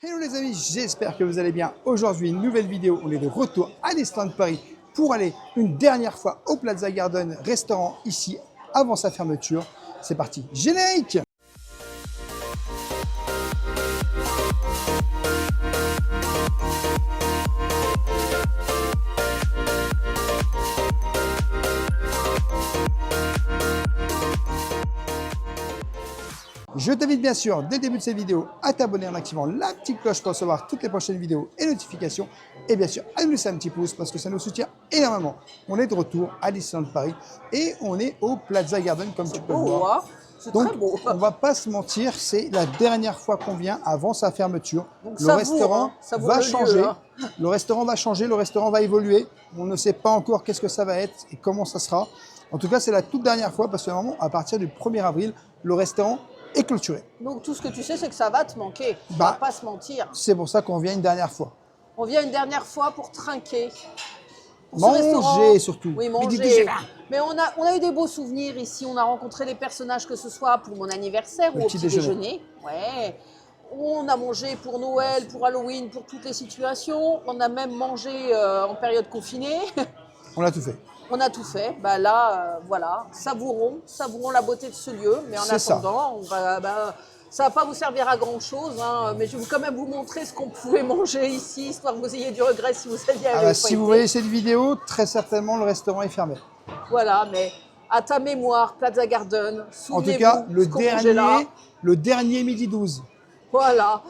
Hello les amis, j'espère que vous allez bien. Aujourd'hui, une nouvelle vidéo. On est de retour à Disneyland Paris pour aller une dernière fois au Plaza Garden, restaurant ici avant sa fermeture. C'est parti, générique! Je t'invite bien sûr, dès le début de cette vidéo, à t'abonner en activant la petite cloche pour recevoir toutes les prochaines vidéos et notifications. Et bien sûr, à nous laisser un petit pouce parce que ça nous soutient énormément. On est de retour à Disneyland Paris et on est au Plaza Garden comme tu peux le voir. C'est Donc, très beau. on va pas se mentir, c'est la dernière fois qu'on vient avant sa fermeture. Donc, le restaurant va changer. Le restaurant va changer, le restaurant va évoluer. On ne sait pas encore qu'est-ce que ça va être et comment ça sera. En tout cas, c'est la toute dernière fois parce que normalement, à partir du 1er avril, le restaurant est clôturé. Donc tout ce que tu sais, c'est que ça va te manquer. On va pas se mentir. C'est pour ça qu'on vient une dernière fois. On vient une dernière fois pour trinquer. Pour manger surtout. Oui, manger. Mais on a eu des beaux souvenirs ici. On a rencontré les personnages, que ce soit pour mon anniversaire ou au petit déjeuner. Ouais. On a mangé pour Noël, pour Halloween, pour toutes les situations. On a même mangé en période confinée. On a tout fait. On a tout fait. Bah là, voilà, savourons la beauté de ce lieu. Mais en attendant, ça va pas vous servir à grand chose. Hein, mais je vais quand même vous montrer ce qu'on pouvait manger ici, histoire que vous ayez du regret si vous aviez si vous voyez cette vidéo, très certainement le restaurant est fermé. Voilà, mais à ta mémoire, Plaza Garden, en tout cas, le dernier midi 12. Voilà.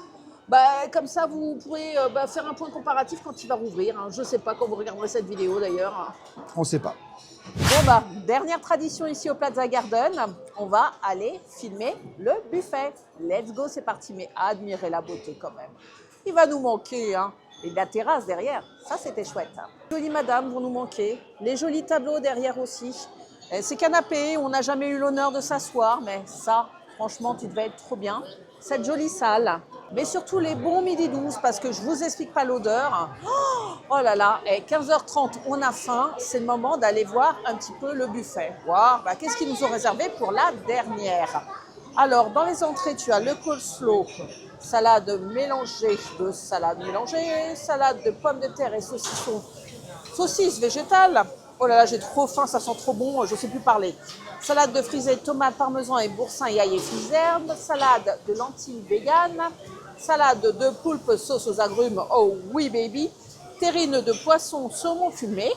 Bah, comme ça, vous pourrez faire un point comparatif quand il va rouvrir. Hein. Je ne sais pas quand vous regarderez cette vidéo d'ailleurs. On ne sait pas. Bon, dernière tradition ici au Plaza Garden, on va aller filmer le buffet. Let's go, c'est parti. Mais admirez la beauté quand même. Il va nous manquer, hein. Et la terrasse derrière, ça c'était chouette. Hein. Les jolies madames vont nous manquer. Les jolis tableaux derrière aussi. Et ces canapés, on n'a jamais eu l'honneur de s'asseoir, mais ça, franchement, tu devais être trop bien. Cette jolie salle, mais surtout les bons midi 12, parce que je ne vous explique pas l'odeur. Oh là là, et 15h30, on a faim, c'est le moment d'aller voir un petit peu le buffet. Voir qu'est-ce qu'ils nous ont réservé pour la dernière. Alors, dans les entrées, tu as le coleslaw, salade mélangée de salade mélangée, salade de pommes de terre et saucisson, saucisse végétale. Oh là là, j'ai trop faim, ça sent trop bon, je ne sais plus parler. Salade de frisée, tomates, parmesan et boursin et ail et fines herbes. Salade de lentilles vegan. Salade de poulpe sauce aux agrumes, oh oui baby. Terrine de poisson saumon fumé.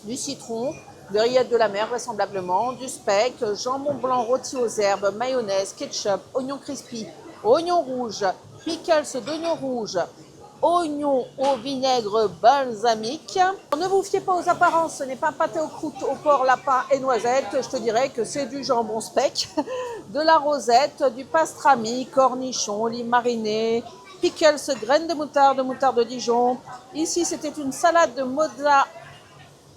Du citron, de rillettes de la mer vraisemblablement. Du speck, jambon blanc rôti aux herbes, mayonnaise, ketchup, oignon crispy, oignon rouge, pickles d'oignon rouge. Oignons au vinaigre balsamique. Ne vous fiez pas aux apparences, ce n'est pas pâté aux croûtes, au porc, lapin et noisettes. Je te dirais que c'est du jambon speck, de la rosette, du pastrami, cornichons, olives marinées, pickles, graines de moutarde de Dijon. Ici, c'était une salade de mozza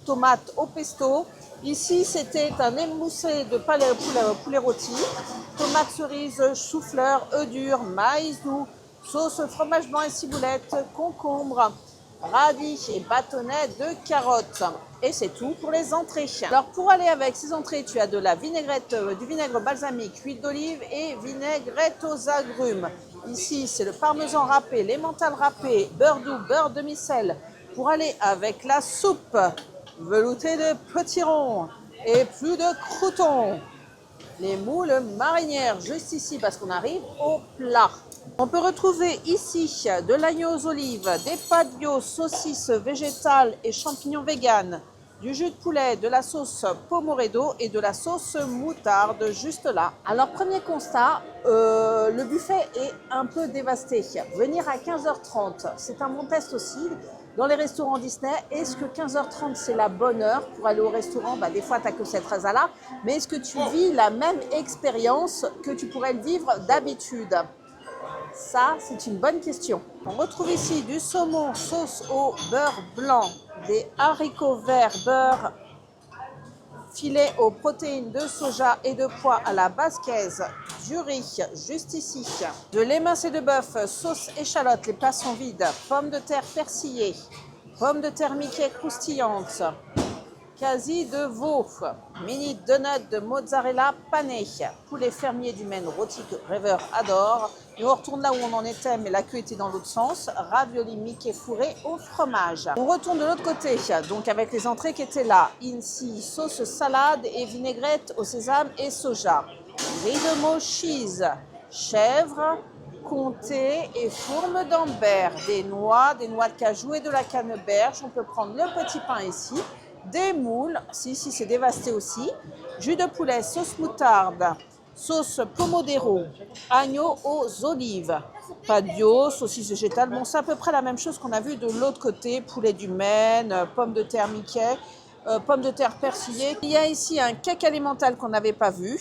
tomate au pesto. Ici, c'était un émoussé de poulet rôti, tomates cerises, chou-fleur, œufs durs, maïs doux, sauce fromage blanc et ciboulette, concombre, radis et bâtonnets de carottes. Et c'est tout pour les entrées. Alors pour aller avec ces entrées, tu as de la vinaigrette, du vinaigre balsamique, huile d'olive et vinaigrette aux agrumes. Ici, c'est le parmesan râpé, l'emmental râpé, beurre doux, beurre demi-sel. Pour aller avec la soupe, veloutée de petits ronds et plus de croûtons. Les moules marinières, juste ici, parce qu'on arrive au plat. On peut retrouver ici de l'agneau aux olives, des pâtes bio, saucisses végétales et champignons véganes, du jus de poulet, de la sauce pomoredo et de la sauce moutarde, juste là. Alors, premier constat, le buffet est un peu dévasté. Venir à 15h30, c'est un bon test aussi. Dans les restaurants Disney, est-ce que 15h30 c'est la bonne heure pour aller au restaurant? Des fois, tu n'as que cette raison-là. Mais est-ce que tu vis la même expérience que tu pourrais le vivre d'habitude? Ça, c'est une bonne question. On retrouve ici du saumon sauce au beurre blanc, des haricots verts beurre, filet aux protéines de soja et de pois à la basquaise, du riz, juste ici, de l'émincé de bœuf, sauce échalote, les plats sont vides, pommes de terre persillées, pommes de terre Mickey croustillantes, quasi de veau, mini donut de mozzarella pané, poulet fermier du Maine rôti que Rêveur adore. Et on retourne là où on en était, mais la queue était dans l'autre sens. Ravioli Mickey fourré au fromage. On retourne de l'autre côté, donc avec les entrées qui étaient là. Ici, sauce salade et vinaigrette au sésame et soja. Riz de veau cheese, chèvre, comté et fourme d'Ambert. Des noix de cajou et de la canneberge. On peut prendre le petit pain ici. Des moules, si c'est dévasté aussi. Jus de poulet, sauce moutarde. Sauce pomodoro, agneau aux olives, padio, saucisse végétale. Bon, c'est à peu près la même chose qu'on a vu de l'autre côté. Poulet du Maine, pommes de terre Mickey, pommes de terre persillées. Il y a ici un cake alimental qu'on n'avait pas vu.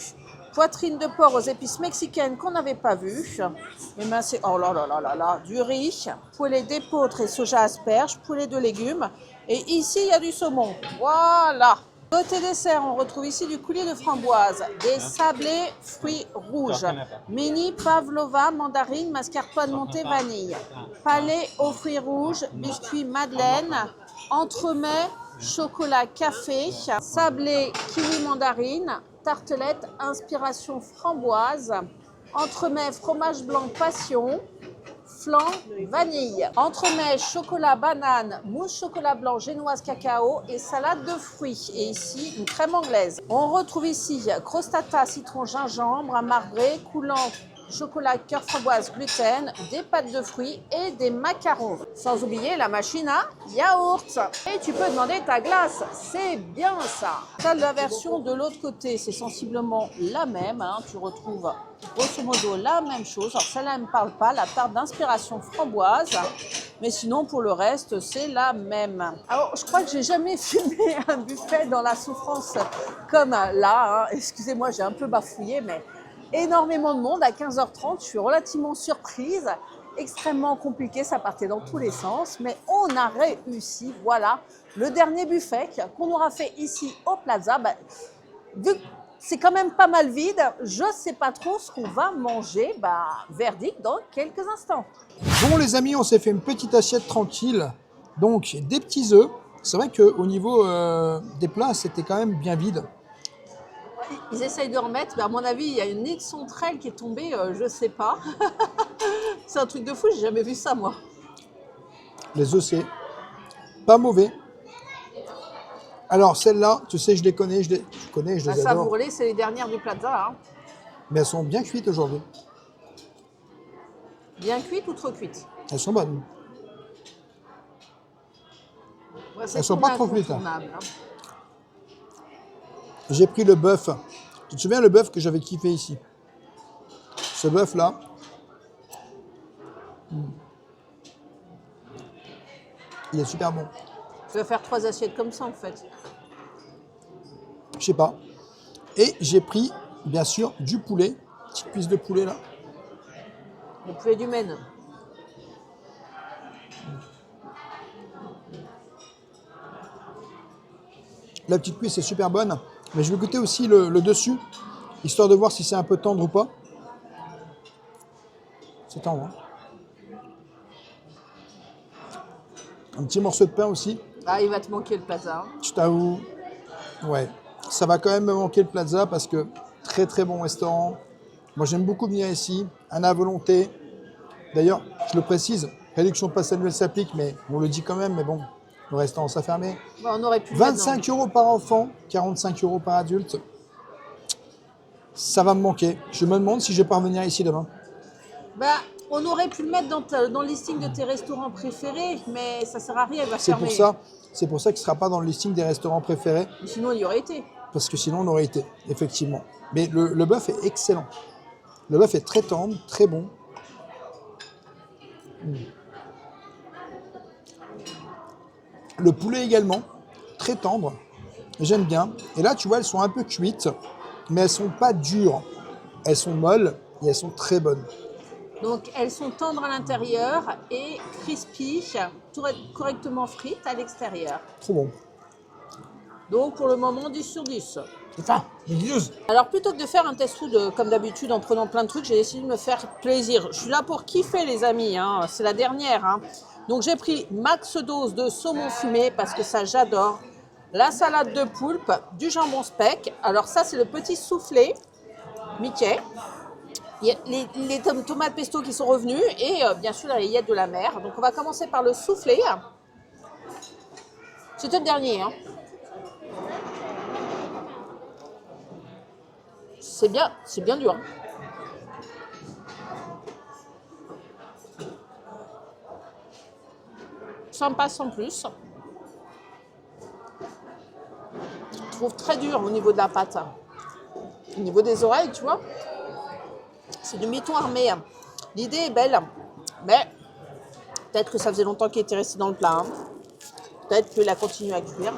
Poitrine de porc aux épices mexicaines qu'on n'avait pas vu. Et ben c'est, oh là là là là là, du riz, poulet d'épeautre et soja asperge, poulet de légumes. Et ici, il y a du saumon. Voilà. Côté dessert, on retrouve ici du coulis de framboise, des sablés fruits rouges, mini pavlova, mandarine, mascarpone montée vanille, palais aux fruits rouges, biscuits madeleine, entremets, chocolat café, sablé kiwi mandarine, tartelette inspiration framboise, entremets fromage blanc passion, flan vanille, entremets chocolat banane, mousse chocolat blanc génoise cacao et salade de fruits. Et ici, une crème anglaise. On retrouve ici crostata citron gingembre, un marbré, coulant chocolat cœur framboise gluten, des pâtes de fruits et des macarons. Sans oublier la machine à yaourt. Et tu peux demander ta glace, c'est bien ça. Ça, la version de l'autre côté, c'est sensiblement la même. Hein. Tu retrouves grosso modo la même chose. Alors celle-là, elle ne me parle pas, la tarte d'inspiration framboise. Mais sinon, pour le reste, c'est la même. Alors, je crois que j'ai jamais filmé un buffet dans la souffrance comme là. Hein. Excusez-moi, j'ai un peu bafouillé, mais énormément de monde à 15h30. Je suis relativement surprise. Extrêmement compliqué, ça partait dans tous les sens. Mais on a réussi. Voilà, le dernier buffet qu'on aura fait ici au Plaza. Vu que c'est quand même pas mal vide, je ne sais pas trop ce qu'on va manger. Verdict dans quelques instants. Bon les amis, on s'est fait une petite assiette tranquille. Donc des petits œufs. C'est vrai qu'au niveau des plats, c'était quand même bien vide. Ils essayent de remettre, mais à mon avis, il y a une nid de sauterelle qui est tombée, je ne sais pas. C'est un truc de fou, j'ai jamais vu ça, moi. Les œufs, c'est pas mauvais. Alors, celles-là, tu sais, je les connais, je les adore. Savourez, c'est les dernières du Plaza. Hein. Mais elles sont bien cuites aujourd'hui. Bien cuites ou trop cuites? Elles sont bonnes. Ouais, elles sont pas trop cuites. Hein. J'ai pris le bœuf. Tu te souviens le bœuf que j'avais kiffé ici? Ce bœuf-là. Il est super bon. Tu vas faire 3 assiettes comme ça, en fait. Je sais pas. Et j'ai pris, bien sûr, du poulet. Petite cuisse de poulet, là. Le poulet du Maine. La petite cuisse est super bonne. Mais je vais goûter aussi le dessus, histoire de voir si c'est un peu tendre ou pas. C'est tendre. Hein. Un petit morceau de pain aussi. Ah, il va te manquer le Plaza. Hein. Je t'avoue, ouais, ça va quand même me manquer le Plaza parce que très très bon restaurant. Moi j'aime beaucoup venir ici, un à volonté. D'ailleurs, je le précise, réduction pass annuel s'applique, mais on le dit quand même, mais bon, le restaurant s'est fermé. Bon, on aurait pu 25 € par enfant, 45 € par adulte. Ça va me manquer. Je me demande si je vais pas revenir ici demain. On aurait pu le mettre dans le listing de tes restaurants préférés, mais ça sert à rien, il va fermer. C'est pour ça qu'il ne sera pas dans le listing des restaurants préférés. Mais sinon, il y aurait été. Parce que sinon, on aurait été, effectivement. Mais le bœuf est excellent. Le bœuf est très tendre, très bon. Le poulet également, très tendre. J'aime bien. Et là, tu vois, elles sont un peu cuites, mais elles sont pas dures. Elles sont molles et elles sont très bonnes. Donc, elles sont tendres à l'intérieur et crispy, correctement frites à l'extérieur. Trop bon. Donc, pour le moment, 10 sur 10. C'est ça, délicieuse. Alors, plutôt que de faire un test food comme d'habitude en prenant plein de trucs, j'ai décidé de me faire plaisir. Je suis là pour kiffer, les amis. Hein. C'est la dernière. Hein. Donc, j'ai pris max dose de saumon fumé parce que ça, j'adore. la salade de poulpe, du jambon speck. Alors ça, c'est le petit soufflé Mickey. Il y a les tomates pesto qui sont revenues et bien sûr la layette de la mer. Donc on va commencer par le soufflé. C'était le dernier. Hein. C'est bien dur. Hein. Ça me passe sans plus. Je trouve très dur au niveau de la pâte. Au niveau des oreilles, tu vois. C'est du mouton armé. L'idée est belle, mais peut-être que ça faisait longtemps qu'il était resté dans le plat. Hein. Peut-être qu'il a continué à cuire.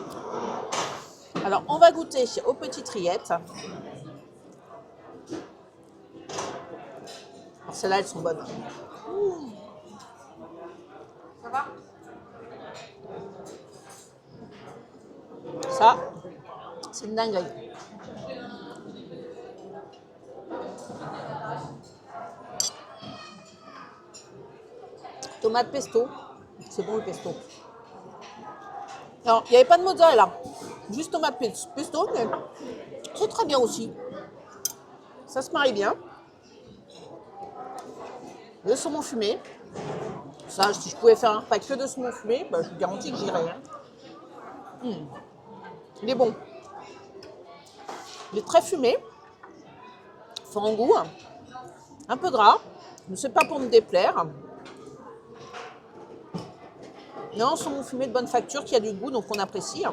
Alors, on va goûter aux petites rillettes. Alors, celles-là, elles sont bonnes. Mmh. Ça va ? Ça, c'est une dinguerie. Tomate pesto, c'est bon le pesto. Alors, il n'y avait pas de mozzarella, juste tomate pesto, mais c'est très bien aussi. Ça se marie bien. Le saumon fumé. Ça, si je pouvais faire un repas que de saumon fumé, bah, je vous garantis que j'irais. Hein. Il est bon. Il est très fumé. Fort en goût. Un peu gras. Mais c'est pas pour me déplaire. Non, saumon fumé de bonne facture qui a du goût, donc on apprécie.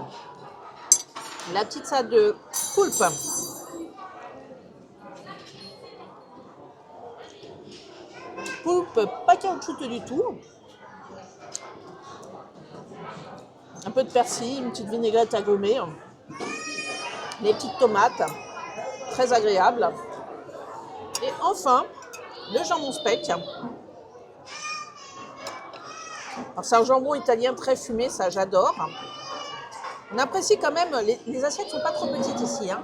La petite salade de poulpe. Poulpe pas caoutchouteux du tout. Un peu de persil, une petite vinaigrette agrumée. Les petites tomates, très agréables. Et enfin, le jambon speck. C'est un jambon italien très fumé, ça j'adore. On apprécie quand même, les assiettes ne sont pas trop petites ici. Hein.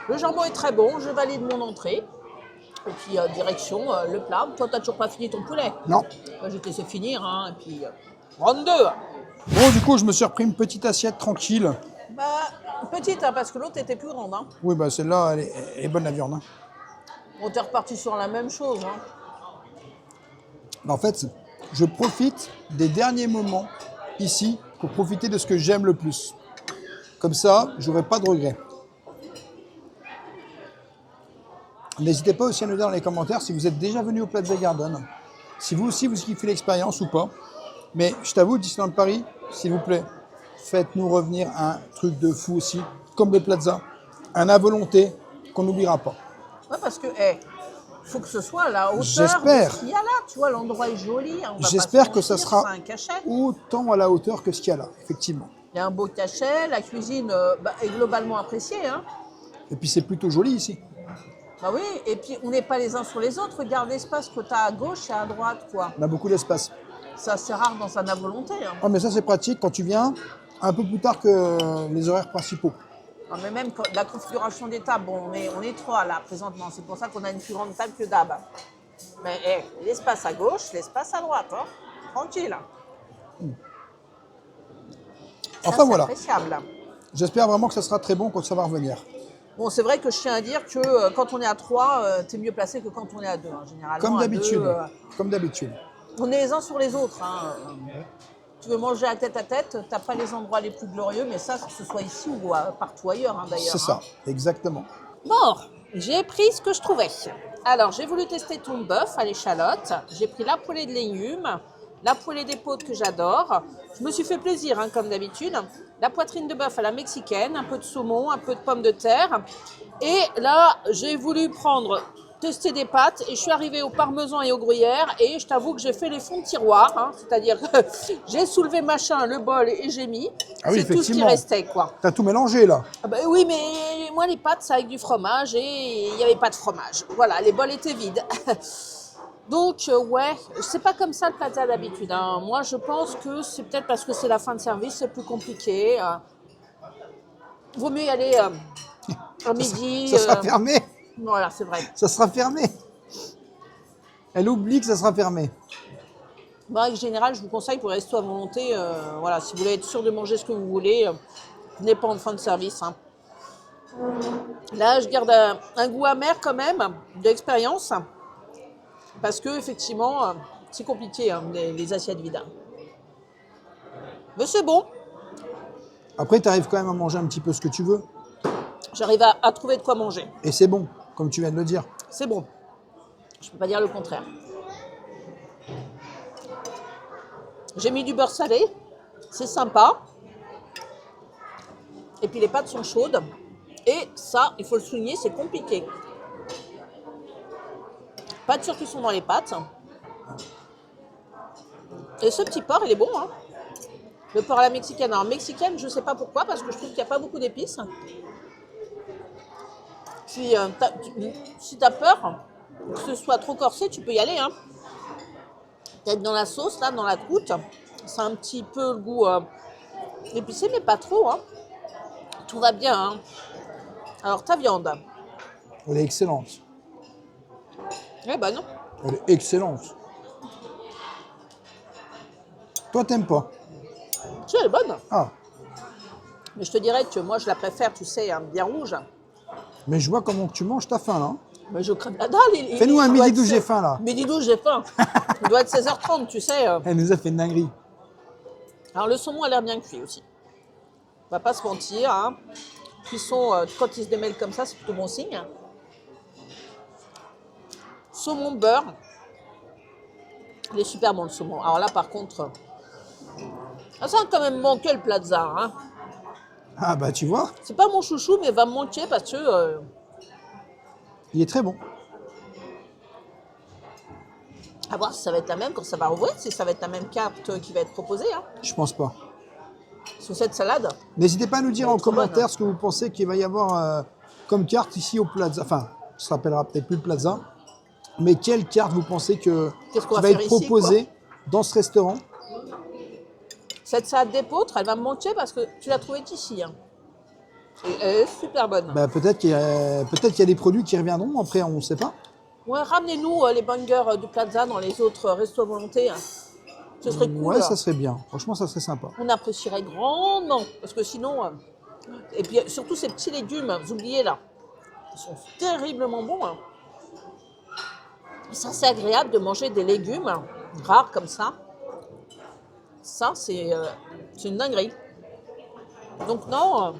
Le jambon est très bon, je valide mon entrée. Et puis direction le plat. Toi, tu n'as toujours pas fini ton poulet? Non. Je vais te laisser finir, hein, et puis round 2. Bon, du coup, je me suis repris une petite assiette tranquille. Bah, petite, hein, parce que l'autre était plus grande. Hein. Oui, bah celle-là, elle est bonne la viande. Hein. On t'est reparti sur la même chose. Hein. En fait, je profite des derniers moments ici pour profiter de ce que j'aime le plus. Comme ça, j'aurai pas de regrets. N'hésitez pas aussi à nous dire dans les commentaires si vous êtes déjà venu au Plaza Garden, si vous aussi vous kiffez l'expérience ou pas. Mais je t'avoue, Disneyland Paris, s'il vous plaît, faites-nous revenir un truc de fou aussi, comme le Plaza, un à volonté qu'on n'oubliera pas. Ouais, parce que, faut que ce soit à la hauteur de J'espère. ce qu'il y a là. Tu vois, l'endroit est joli. Hein, J'espère que ça sera un cachet. autant à la hauteur que ce qu'il y a là, effectivement. Il y a un beau cachet, la cuisine est globalement appréciée. Hein. Et puis c'est plutôt joli ici. Bah oui, et puis on n'est pas les uns sur les autres. Regarde l'espace que tu as à gauche et à droite, quoi. On a beaucoup d'espace. Ça, c'est rare dans un à volonté. Hein. Oh, mais ça, c'est pratique quand tu viens un peu plus tard que les horaires principaux. Non, mais même la configuration des tables, bon, on est 3 là présentement. C'est pour ça qu'on a une plus grande table que d'hab. Mais l'espace à gauche, l'espace à droite. Hein. Tranquille. Enfin ça, voilà. Appréciable. J'espère vraiment que ça sera très bon quand ça va revenir. Bon, c'est vrai que je tiens à dire que quand on est à 3, tu es mieux placé que quand on est à 2. Hein. Généralement, Comme à d'habitude. 2, Comme d'habitude. on est les uns sur les autres. Hein. Tu veux manger à tête, tu n'as pas les endroits les plus glorieux, mais ça, que ce soit ici ou partout ailleurs, hein, d'ailleurs. C'est ça, hein. exactement. Bon, j'ai pris ce que je trouvais. Alors, j'ai voulu tester ton bœuf à l'échalote. J'ai pris la poêlée de légumes, la poêlée d'épaule que j'adore. Je me suis fait plaisir, hein, comme d'habitude. La poitrine de bœuf à la mexicaine, un peu de saumon, un peu de pommes de terre. Et là, j'ai voulu tester des pâtes et je suis arrivée au parmesan et au gruyère et je t'avoue que j'ai fait les fonds de tiroir, hein, c'est-à-dire que j'ai soulevé le bol et j'ai mis. Ah oui, c'est tout ce qui restait, quoi. T'as tout mélangé là. Ah bah oui, mais moi les pâtes c'est avec du fromage et il n'y avait pas de fromage. Voilà, les bols étaient vides. Donc ouais, c'est pas comme ça le Plaza d'habitude. Hein. Moi je pense que c'est peut-être parce que c'est la fin de service, c'est plus compliqué. Vaut mieux y aller à midi. Ça sera fermé. Voilà, c'est vrai. Ça sera fermé. Elle oublie que ça sera fermé. En règle générale, je vous conseille pour les restos à volonté, voilà, si vous voulez être sûr de manger ce que vous voulez, venez pas en fin de service. Hein. Là, je garde un goût amer quand même, d'expérience, parce que effectivement, c'est compliqué, hein, les assiettes vides. Mais c'est bon, Après, tu arrives quand même à manger un petit peu ce que tu veux. j'arrive à trouver de quoi manger. Et c'est bon, comme tu viens de le dire. C'est bon, je ne peux pas dire le contraire. J'ai mis du beurre salé, c'est sympa. Et puis les pâtes sont chaudes. Et ça, il faut le souligner, c'est compliqué. Pas de surcuisson dans les pâtes. Et ce petit porc, il est bon. Hein. Le porc à la mexicaine. Alors, mexicaine, je ne sais pas pourquoi, parce que je trouve qu'il n'y a pas beaucoup d'épices. Si tu as peur que ce soit trop corsé, tu peux y aller. Hein. Peut-être dans la sauce, là, dans la croûte. C'est un petit peu le goût épicé, mais pas trop. Hein. Tout va bien. Hein. Alors, ta viande. Elle est excellente. Eh ben non. Elle est excellente. Toi, t'aimes pas? Tu sais, elle est bonne. Ah, Mais je te dirais que moi, je la préfère, tu sais, hein, bien rouge. mais je vois comment tu manges, t'as faim là. Hein. Mais je crève la dalle. Fais-nous un il doit midi être 12, j'ai faim là. Midi 12, j'ai faim. Il doit être 16h30, tu sais. Elle nous a fait une dinguerie. Alors, le saumon a l'air bien cuit aussi. On va pas se mentir. Hein. Cuisson, quand il se démêle comme ça, c'est plutôt bon signe. Saumon beurre. Il est super bon le saumon. Alors là, par contre, ça a quand même manqué le Plaza. Hein. Ah bah tu vois, C'est pas mon chouchou, mais il va me manquer parce que il est très bon. à voir si ça va être la même quand ça va rouvrir, si ça va être la même carte qui va être proposée. Hein. Je pense pas. Sur cette salade. N'hésitez pas à nous dire Elle est en trop bonne, commentaire hein. ce que vous pensez qu'il va y avoir comme carte ici au Plaza. Enfin, ça se rappellera peut-être plus le Plaza. Mais quelle carte vous pensez Qu'est-ce qu'on qui va va faire être ici, proposée dans ce restaurant? Cette salade d'épeautre, elle va me manquer parce que tu l'as trouvée ici. Hein. Et elle est super bonne. Bah, peut-être qu'il y a des produits qui reviendront, après on ne sait pas. Ouais, ramenez-nous les bangers du Plaza dans les autres restos à volonté. Hein. Ce serait cool. Ouais, ça serait bien. Franchement, ça serait sympa. On apprécierait grandement. Parce que sinon. Et puis surtout ces petits légumes, vous oubliez là. Ils sont terriblement bons. Hein. Ça, c'est agréable de manger des légumes rares comme ça. Ça, c'est une dinguerie. Donc non,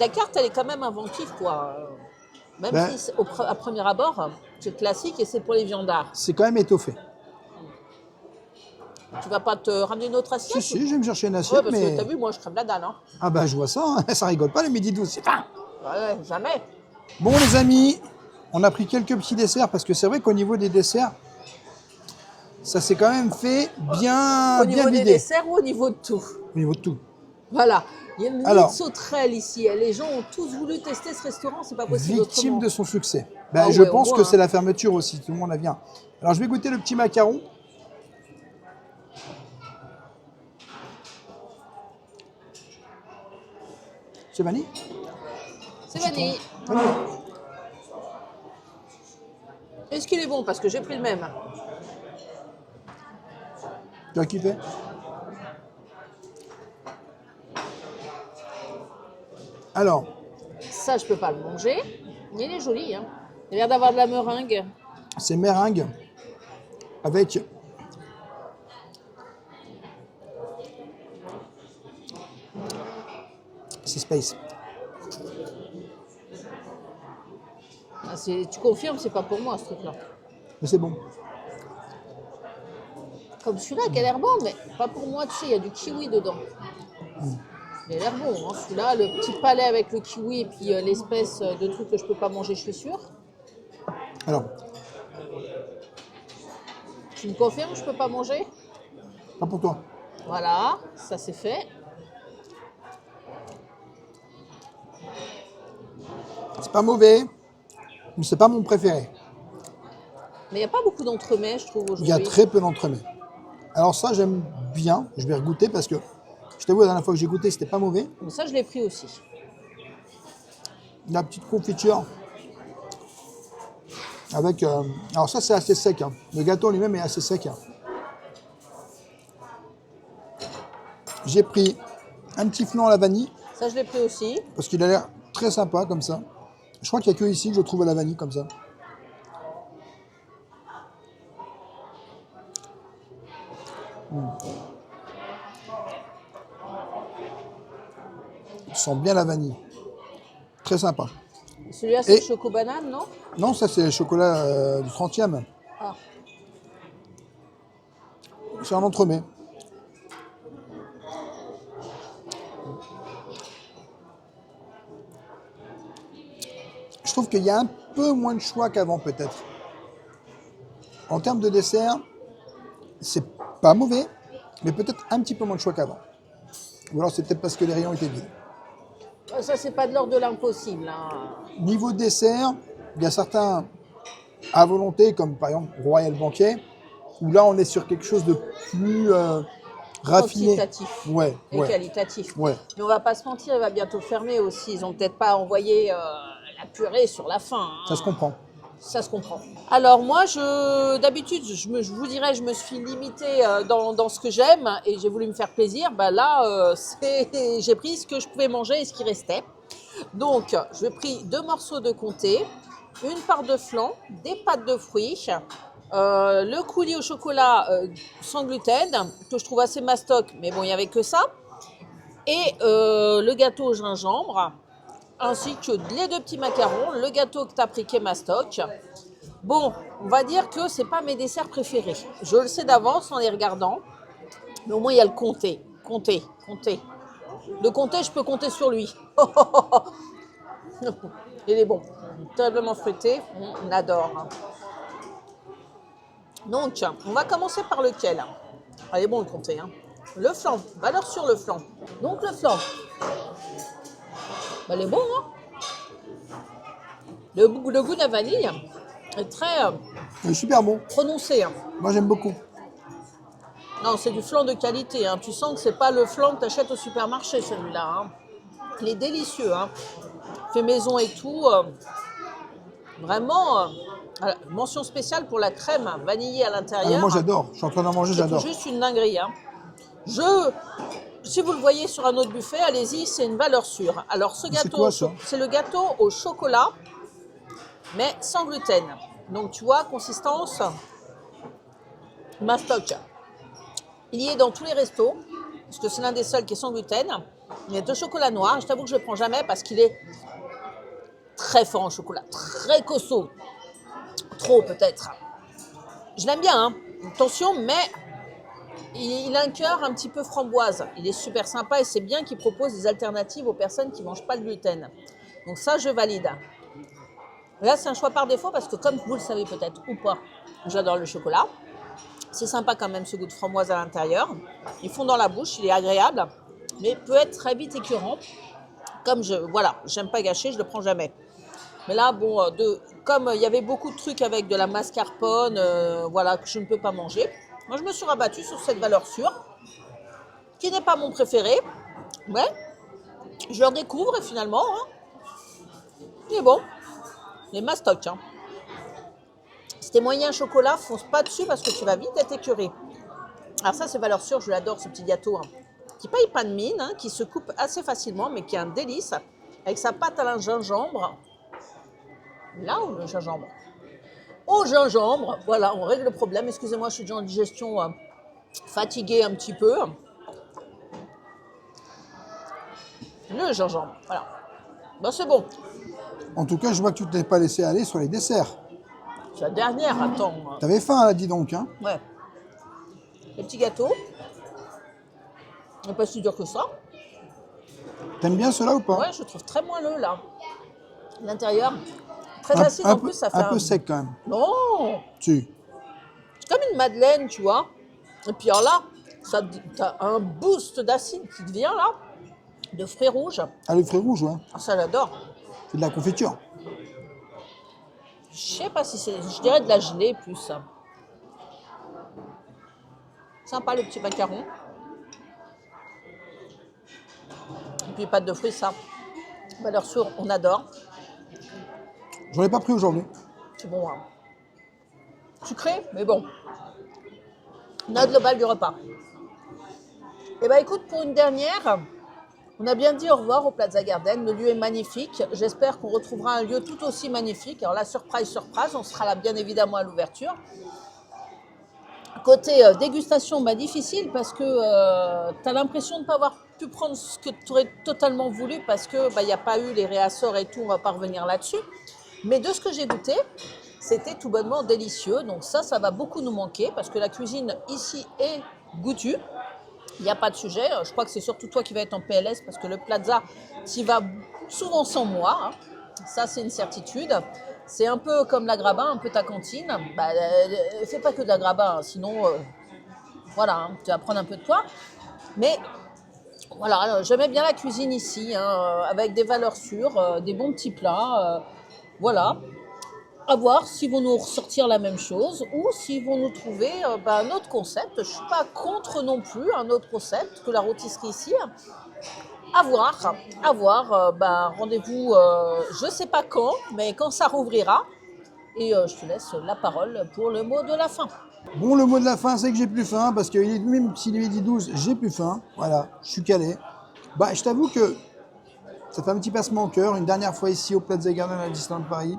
la carte, elle est quand même inventive, quoi. Même Ben, si, à premier abord, c'est classique et c'est pour les viandards. c'est quand même étoffé. Tu vas pas te ramener une autre assiette? Si, si, je vais me chercher une Ouais, assiette, parce mais... que t'as vu, moi, je crève la dalle. Hein. Ah bah, je vois ça, hein. Ça rigole pas le midi 12. Ouais, jamais. Bon, les amis, on a pris quelques petits desserts, parce que c'est vrai qu'au niveau des desserts, ça s'est quand même fait bien, Au niveau bien des vidé. desserts ou au niveau de tout? Au niveau de tout. Voilà. Il y a une Alors, limite sauterelle ici. Les gens ont tous voulu tester ce restaurant, c'est pas possible Victime autrement. de son succès. Ben, Ah je ouais, pense au que moins, c'est hein. la fermeture aussi, tout le monde la vient. Alors je vais goûter le petit macaron. C'est vanille? C'est vanille. Est-ce qu'il est bon? Parce que j'ai pris le même. Tu as kiffé? Alors, Ça, je peux pas le manger. Mais il est joli. Hein. Il a l'air d'avoir de la meringue. c'est meringue avec c'est space. Ah, tu confirmes, c'est pas pour moi ce truc-là. Mais c'est bon. Comme celui-là qui a l'air bon, mais pas pour moi. Tu sais, il y a du kiwi dedans. Il a l'air bon. Hein. Celui-là, le petit palais avec le kiwi et puis l'espèce de truc que je peux pas manger, je suis sûre. Alors, Tu me confirmes, je peux pas manger? pas pour toi. Voilà, ça c'est fait. C'est pas mauvais, mais c'est pas mon préféré. Mais il n'y a pas beaucoup d'entremets, je trouve, aujourd'hui. Il y a très peu d'entremets. Alors ça, j'aime bien. Je vais regoûter parce que, je t'avoue, la dernière fois que j'ai goûté, c'était pas mauvais. Donc ça, je l'ai pris aussi. La petite confiture. Avec, alors ça, c'est assez sec. Hein. Le gâteau lui-même est assez sec. Hein. J'ai pris un petit flan à la vanille, Ça, je l'ai pris aussi. parce qu'il a l'air très sympa comme ça. Je crois qu'il n'y a que ici que je trouve à la vanille comme ça. Il sent bien la vanille. Très sympa. Celui-là, c'est Et- le choco banane, non? Non, ça c'est le chocolat du 30e. Ah. C'est un entremets. Je trouve qu'il y a un peu moins de choix qu'avant peut-être. En termes de dessert, c'est pas mauvais, mais peut-être un petit peu moins de choix qu'avant. Ou alors c'est peut-être parce que les rayons étaient vides. Ça, c'est pas de l'ordre de l'impossible, hein. Niveau dessert, il y a certains à volonté, comme par exemple Royal Banquet, où là on est sur quelque chose de plus raffiné. Quantitatif Ouais, et ouais, qualitatif. ouais. Mais on va pas se mentir, il va bientôt fermer aussi. Ils ont peut-être pas envoyé la purée sur la fin, hein. Ça se comprend. Ça se comprend. Alors moi, d'habitude, je vous dirais, je me suis limitée dans ce que j'aime et j'ai voulu me faire plaisir. Bah là, j'ai pris ce que je pouvais manger et ce qui restait. Donc, j'ai pris 2 morceaux de comté, une part de flan, des pâtes de fruits, le coulis au chocolat sans gluten, que je trouve assez mastoc, mais bon, il n'y avait que ça, et le gâteau au gingembre, ainsi que les 2 petits macarons, le gâteau que tu as pris qui est mastoc. Bon, on va dire que c'est pas mes desserts préférés. Je le sais d'avance en les regardant, mais au moins il y a le comté. Comté. Le comté, je peux compter sur lui. Il est bon, terriblement fruité, on adore. Donc, on va commencer par lequel? Ah, il est bon le comté, hein. Le flan, valeur sur le flan. Donc le flan, bah, il est bon, hein. Le goût de la vanille est très Il est super bon. prononcé, hein. Moi j'aime beaucoup. Non, c'est du flan de qualité, hein. Tu sens que c'est pas le flan que tu achètes au supermarché, celui-là, hein. Il est délicieux, hein. Fait maison et tout. Vraiment, mention spéciale pour la crème vanillée à Ah, mais l'intérieur. moi j'adore. Je suis en train d'en manger, C'est j'adore. juste une dinguerie, hein. Si vous le voyez sur un autre buffet, allez-y, c'est une valeur sûre. Alors ce C'est gâteau, quoi, ça? c'est le gâteau au chocolat, mais sans gluten. Donc tu vois, consistance mastoc. Il y est dans tous les restos, parce que c'est l'un des seuls qui est sans gluten. Il y a de chocolat noir. Je t'avoue que je ne le prends jamais parce qu'il est très fort en chocolat, très costaud. Trop peut-être. Je l'aime bien, hein. Attention, mais il a un cœur un petit peu framboise. Il est super sympa et c'est bien qu'il propose des alternatives aux personnes qui ne mangent pas le gluten. Donc ça, je valide. Là, c'est un choix par défaut parce que comme vous le savez peut-être ou pas, j'adore le chocolat. C'est sympa quand même ce goût de framboise à l'intérieur. Il fond dans la bouche, il est agréable, mais peut être très vite écœurant. Comme j'aime pas gâcher, je le prends jamais. Mais là, bon, comme il y avait beaucoup de trucs avec de la mascarpone, voilà, que je ne peux pas manger. Moi, je me suis rabattue sur cette valeur sûre, qui n'est pas mon préféré, mais je le découvre et finalement, hein, il est bon. Les mastoc, hein. Si t'es moyen chocolat, fonce pas dessus parce que tu vas vite être écœuré. Alors ça, c'est valeur sûre, je l'adore ce petit gâteau, hein, qui paye pas de mine, hein, qui se coupe assez facilement, mais qui est un délice, avec sa pâte à la gingembre. Là ou le gingembre? Au gingembre, voilà, on règle le problème. Excusez-moi, je suis déjà en digestion fatiguée un petit peu. Le gingembre, voilà. Ben, c'est bon. En tout cas, je vois que tu t'es pas laissé aller sur les desserts. C'est la dernière, attends. T'avais faim là, dis donc, hein. Ouais. Les petits gâteaux. n'est pas si dur que ça. T'aimes bien cela ou pas? Ouais, je trouve très moelleux là. L'intérieur, très acide en plus, ça fait un peu sec quand même. Non, Si. c'est comme une madeleine, tu vois. Et puis alors là, t'as un boost d'acide qui te vient là, de fruits rouges. Ah, les fruits rouges, ouais. Ah, ça j'adore. C'est de la confiture. Je sais pas si c'est, je dirais de la gelée plus. Sympa le petit macaron. Et puis pâte de fruits, ça. Valeur sûre, on adore. J'en ai pas pris aujourd'hui. C'est bon, hein. Sucré, mais bon. Note globale du repas. Eh bien écoute, pour une dernière, on a bien dit au revoir au Plaza Garden. Le lieu est magnifique. J'espère qu'on retrouvera un lieu tout aussi magnifique. Alors là, surprise, on sera là bien évidemment à l'ouverture. Côté dégustation, bah, difficile parce que tu as l'impression de ne pas avoir pu prendre ce que tu aurais totalement voulu parce qu'il n'y a pas eu les réassorts et tout, on ne va pas revenir là-dessus. Mais de ce que j'ai goûté, c'était tout bonnement délicieux. Donc ça va beaucoup nous manquer parce que la cuisine ici est goûtue. Il n'y a pas de sujet. Je crois que c'est surtout toi qui vas être en PLS parce que le Plaza, tu y vas souvent sans moi. Hein. Ça, c'est une certitude. C'est un peu comme la Grabin, un peu ta cantine. Bah, fais pas que de la Grabin, hein, sinon, voilà, hein, tu vas prendre un peu de toi. Mais voilà, j'aimais bien la cuisine ici, hein, avec des valeurs sûres, des bons petits plats. Voilà. À voir s'ils vont nous ressortir la même chose ou s'ils vont nous trouver un autre concept. Je ne suis pas contre non plus un autre concept que la rôtisserie ici. À voir. Rendez-vous, je ne sais pas quand, mais quand ça rouvrira. Et je te laisse la parole pour le mot de la fin. Bon, le mot de la fin, c'est que j'ai plus faim, parce que même s'il est midi 12, j'ai plus faim. Voilà, je suis calé. Bah, je t'avoue que ça fait un petit passement au cœur. Une dernière fois ici au Plaza Garden à Disneyland Paris.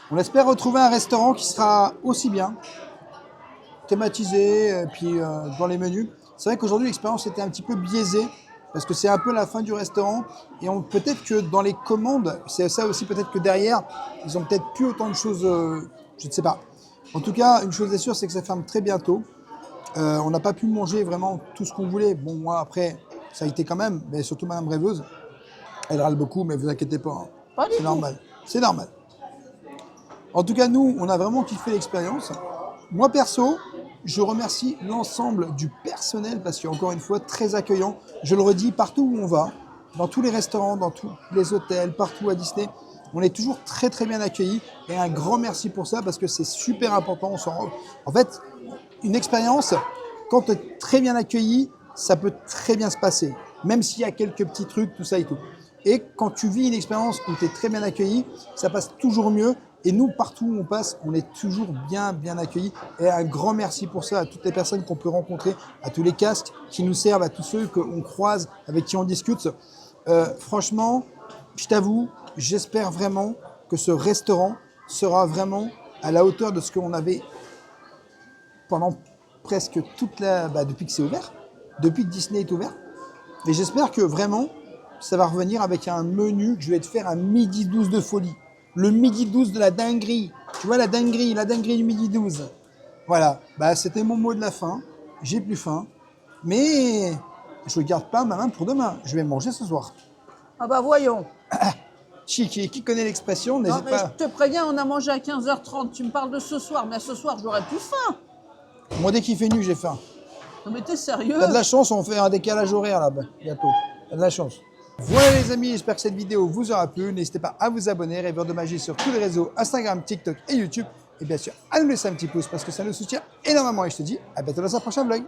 On espère retrouver un restaurant qui sera aussi bien, thématisé, et puis dans les menus. C'est vrai qu'aujourd'hui, l'expérience était un petit peu biaisée, parce que c'est un peu la fin du restaurant. Et peut-être que dans les commandes, c'est ça aussi, peut-être que derrière, ils ont peut-être plus autant de choses, je ne sais pas. En tout cas, une chose est sûre, c'est que ça ferme très bientôt. On n'a pas pu manger vraiment tout ce qu'on voulait. Bon, moi, après, ça a été quand même, mais surtout Madame Rêveuse. Elle râle beaucoup, mais vous inquiétez pas. Hein. Pas du C'est tout. normal. C'est normal. En tout cas, nous, on a vraiment kiffé l'expérience. Moi, perso, je remercie l'ensemble du personnel parce qu'encore une fois, très accueillant. Je le redis, partout où on va, dans tous les restaurants, dans tous les hôtels, partout à Disney, on est toujours très très bien accueillis. Et un grand merci pour ça parce que c'est super important. En fait, une expérience, quand tu es très bien accueilli, ça peut très bien se passer. Même s'il y a quelques petits trucs, tout ça et tout. Et quand tu vis une expérience où tu es très bien accueilli, ça passe toujours mieux. Et nous, partout où on passe, on est toujours bien accueillis. Et un grand merci pour ça à toutes les personnes qu'on peut rencontrer, à tous les casques qui nous servent, à tous ceux qu'on croise, avec qui on discute. Franchement, je t'avoue, j'espère vraiment que ce restaurant sera vraiment à la hauteur de ce qu'on avait pendant presque depuis que c'est ouvert, depuis que Disney est ouvert. Et j'espère que vraiment, ça va revenir avec un menu que je vais te faire un midi 12 de folie. Le midi 12 de la dinguerie. Tu vois la dinguerie du midi 12. Voilà, c'était mon mot de la fin. J'ai plus faim. Mais je ne garde pas ma main pour demain. Je vais manger ce soir. Ah bah voyons. Qui connaît l'expression, Non, n'hésite mais pas. je te préviens, on a mangé à 15h30. Tu me parles de ce soir, mais ce soir, j'aurais plus faim. Moi, dès qu'il fait nuit, j'ai faim. Non, mais t'es sérieux? T'as de la chance, on fait un décalage horaire là-bas, bientôt. T'as de la chance. Voilà les amis, j'espère que cette vidéo vous aura plu. N'hésitez pas à vous abonner, Rêveur de Magie sur tous les réseaux, Instagram, TikTok et YouTube. Et bien sûr, à nous laisser un petit pouce parce que ça nous soutient énormément. Et je te dis à bientôt dans un prochain vlog.